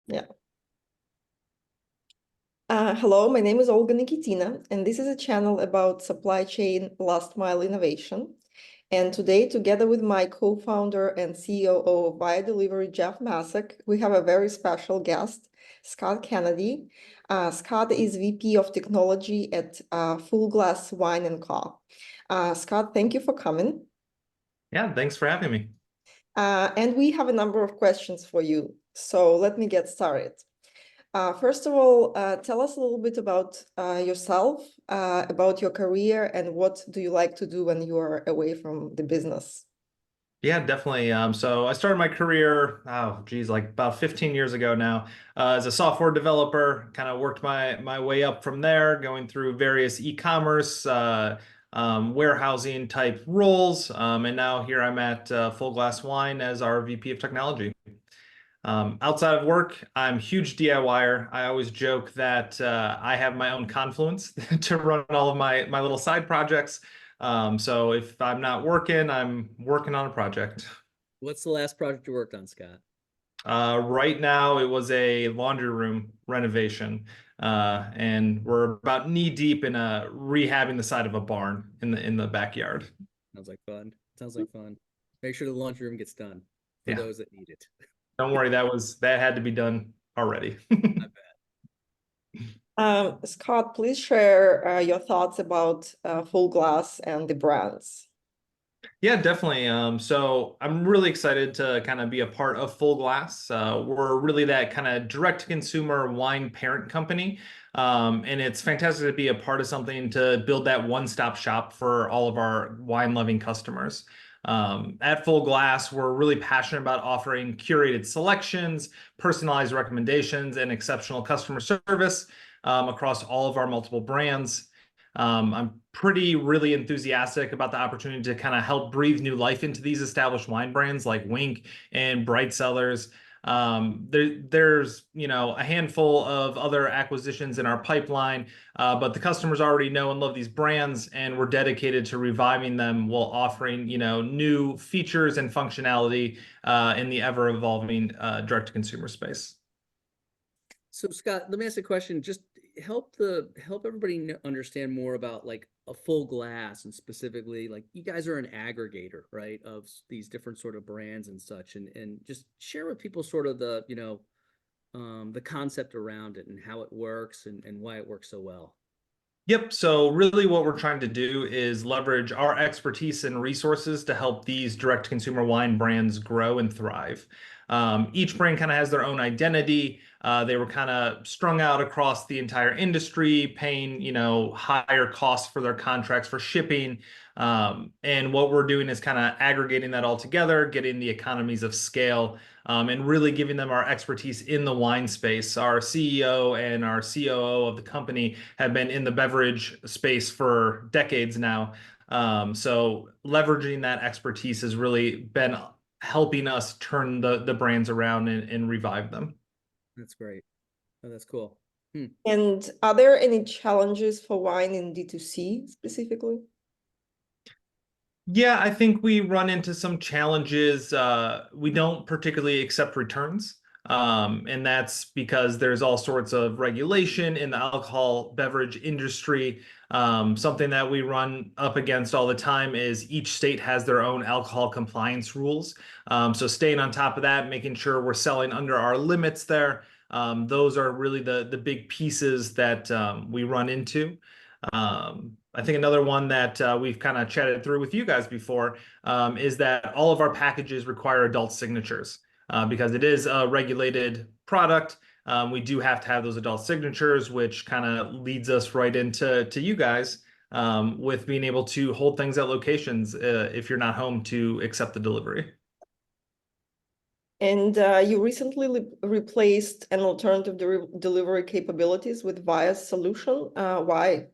Yeah. Hello, my name is Olga Nikitina, and this is a channel about supply chain last mile innovation. And today, together with my co-founder and COO of Via.Delivery, Jeff Masek, we have a very special guest, Scott Kennedy. Scott is VP of Technology at Full Glass Wine & Co. Scott, thank you for coming. Yeah, thanks for having me. And we have a number of questions for you. So let me get started. First of all, tell us a little bit about yourself, about your career, and what do you like to do when you are away from the business? Yeah, definitely. So I started my career, like about 15 years ago now, as a software developer. Kind of worked my way up from there, going through various e-commerce, warehousing type roles, and now here I'm at Full Glass Wine as our VP of Technology. Outside of work, I'm a huge DIYer. I always joke that I have my own Confluence to run all of my little side projects. So if I'm not working, I'm working on a project. What's the last project you worked on, Scott? Right now, it was a laundry room renovation, and we're about knee deep in rehabbing the side of a barn in the backyard. Sounds like fun. Sounds like fun. Make sure the laundry room gets done for Yeah, those that need it. don't worry, that had to be done already. I bet. Scott, please share your thoughts about Full Glass and the brands. Yeah, definitely. So I'm really excited to kind of be a part of Full Glass. We're really that kind of direct-to-consumer wine parent company. And it's fantastic to be a part of something to build that one-stop shop for all of our wine-loving customers. At Full Glass, we're really passionate about offering curated selections, personalized recommendations, and exceptional customer service across all of our multiple brands. I'm really enthusiastic about the opportunity to kind of help breathe new life into these established wine brands like Wink and Bright Cellars. There's a handful of other acquisitions in our pipeline, but the customers already know and love these brands, and we're dedicated to reviving them while offering new features and functionality in the ever evolving direct-to-consumer space. So Scott, let me ask a question. Just help everybody understand more about like a Full Glass, and specifically like you guys are an aggregator, right, of these different sort of brands and such, and just share with people sort of the concept around it and how it works and why it works so well. Yep. So really what we're trying to do is leverage our expertise and resources to help these direct consumer wine brands grow and thrive. Each brand kind of has their own identity. They were kind of strung out across the entire industry, paying, higher costs for their contracts for shipping. And what we're doing is kind of aggregating that all together, getting the economies of scale, and really giving them our expertise in the wine space. Our CEO and our COO of the company have been in the beverage space for decades now. So leveraging that expertise has really been helping us turn the brands around and revive them. That's great. Oh, that's cool. And are there any challenges for wine in D2C specifically? Yeah, I think we run into some challenges. We don't particularly accept returns. And that's because there's all sorts of regulation in the alcohol beverage industry. Something that we run up against all the time is each state has their own alcohol compliance rules. So staying on top of that, making sure we're selling under our limits there. Those are really the big pieces that we run into. I think another one that we've kind of chatted through with you guys before is that all of our packages require adult signatures because it is a regulated product. We do have to have those adult signatures, which kind of leads us right into you guys with being able to hold things at locations if you're not home to accept the delivery. And you recently replaced an alternative delivery capabilities with Via's solution. Why?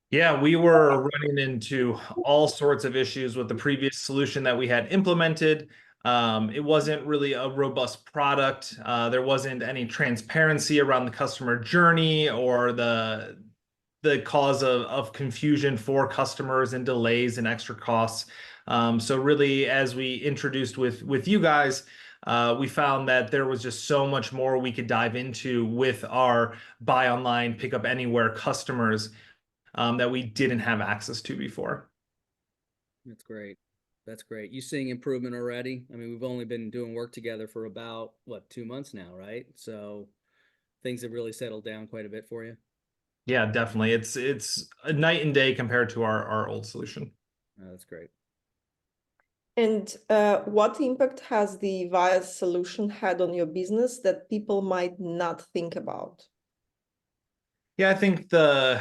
Yeah, we were running into all sorts of issues with the previous solution that we had implemented. It wasn't really a robust product. There wasn't any transparency around the customer journey or the cause of confusion for customers and delays and extra costs. So really, as we introduced with you guys, we found that there was just so much more we could dive into with our buy online, pick up anywhere customers that we didn't have access to before. That's great. That's great. You seeing improvement already? I mean, we've only been doing work together for about, what, 2 months now, right? So things have really settled down quite a bit for you. Yeah, definitely. It's a night and day compared to our old solution. Oh, that's great. And what impact has the Via solution had on your business that people might not think about? Yeah, I think the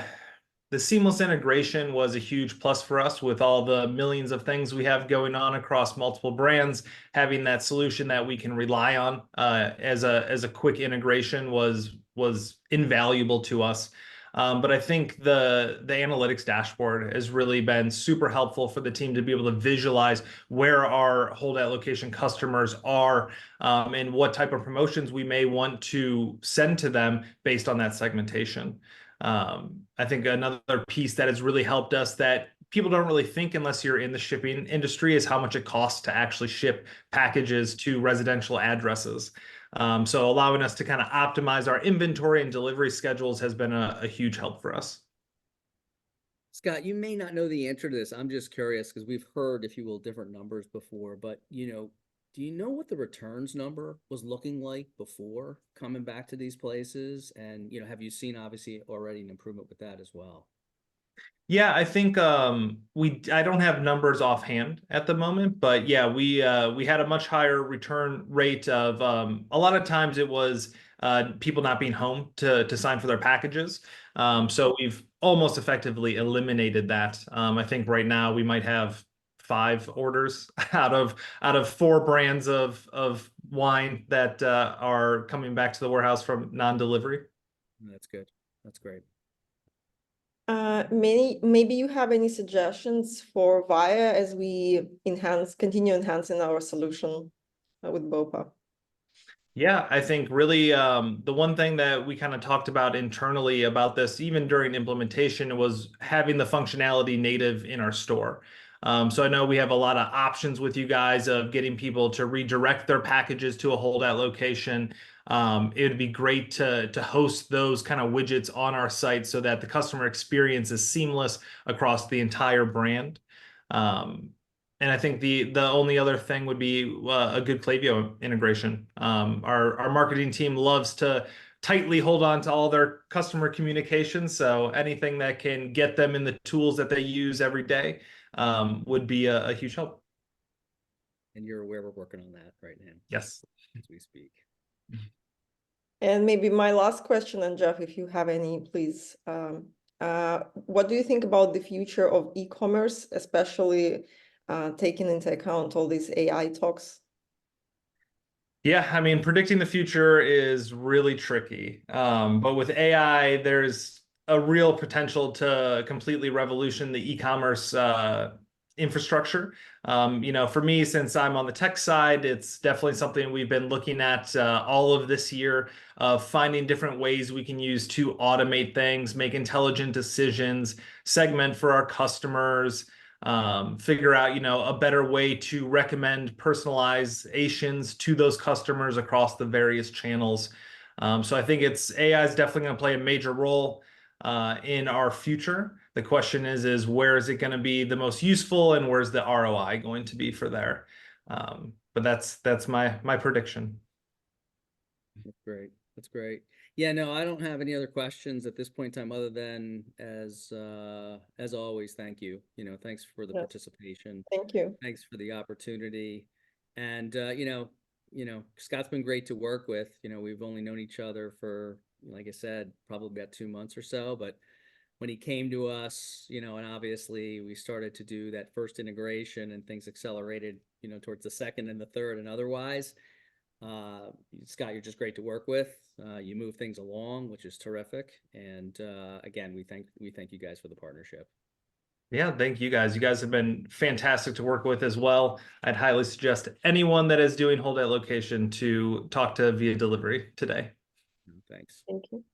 seamless integration was a huge plus for us with all the millions of things we have going on across multiple brands. Having that solution that we can rely on as a quick integration was invaluable to us. But I think the analytics dashboard has really been super helpful for the team to be able to visualize where our holdout location customers are and what type of promotions we may want to send to them based on that segmentation. I think another piece that has really helped us that people don't really think unless you're in the shipping industry is how much it costs to actually ship packages to residential addresses. So allowing us to kind of optimize our inventory and delivery schedules has been a huge help for us. Scott, you may not know the answer to this. I'm just curious because we've heard, if you will, different numbers before, but do you know what the returns number was looking like before coming back to these places? And, have you seen obviously already an improvement with that as well? Yeah, I think I don't have numbers offhand at the moment, but yeah, we had a much higher return rate of a lot of times it was people not being home to sign for their packages. So we've almost effectively eliminated that. I think right now we might have 5 orders out of 4 brands of wine that are coming back to the warehouse from non-delivery. That's good. That's great. Maybe you have any suggestions for Via as we continue enhancing our solution with BOPA? Yeah, I think really the one thing that we kind of talked about internally about this, even during implementation, was having the functionality native in our store. So I know we have a lot of options with you guys of getting people to redirect their packages to a holdout location. It would be great to host those kind of widgets on our site so that the customer experience is seamless across the entire brand. And I think the only other thing would be a good Klaviyo integration. Our marketing team loves to tightly hold on to all their customer communications. So anything that can get them in the tools that they use every day would be a huge help. And you're aware we're working on that right now Yes. as we speak. And maybe my last question, and Jeff, if you have any, please. What do you think about the future of e-commerce, especially taking into account all these AI talks? Yeah, I mean, predicting the future is really tricky. But with AI, there's a real potential to completely revolution the e-commerce infrastructure. For me, since I'm on the tech side, it's definitely something we've been looking at all of this year of finding different ways we can use to automate things, make intelligent decisions, segment for our customers, figure out, a better way to recommend personalizations to those customers across the various channels. So I think AI is definitely going to play a major role in our future. The question is where is it going to be the most useful and where's the ROI going to be for there? But that's my prediction. That's great. That's great. Yeah, no, I don't have any other questions at this point in time other than as always, thank you. Thanks for the Yes. participation. Thank you. Thanks for the opportunity. And Scott's been great to work with. We've only known each other for, like I said, probably about 2 months or so, but when he came to us, and obviously we started to do that first integration and things accelerated, towards the second and the third and otherwise. Scott, you're just great to work with. You move things along, which is terrific. And again, we thank you guys for the partnership. Yeah, thank you guys. You guys have been fantastic to work with as well. I'd highly suggest anyone that is doing holdout location to talk to Via.Delivery today. Thanks. Thank you.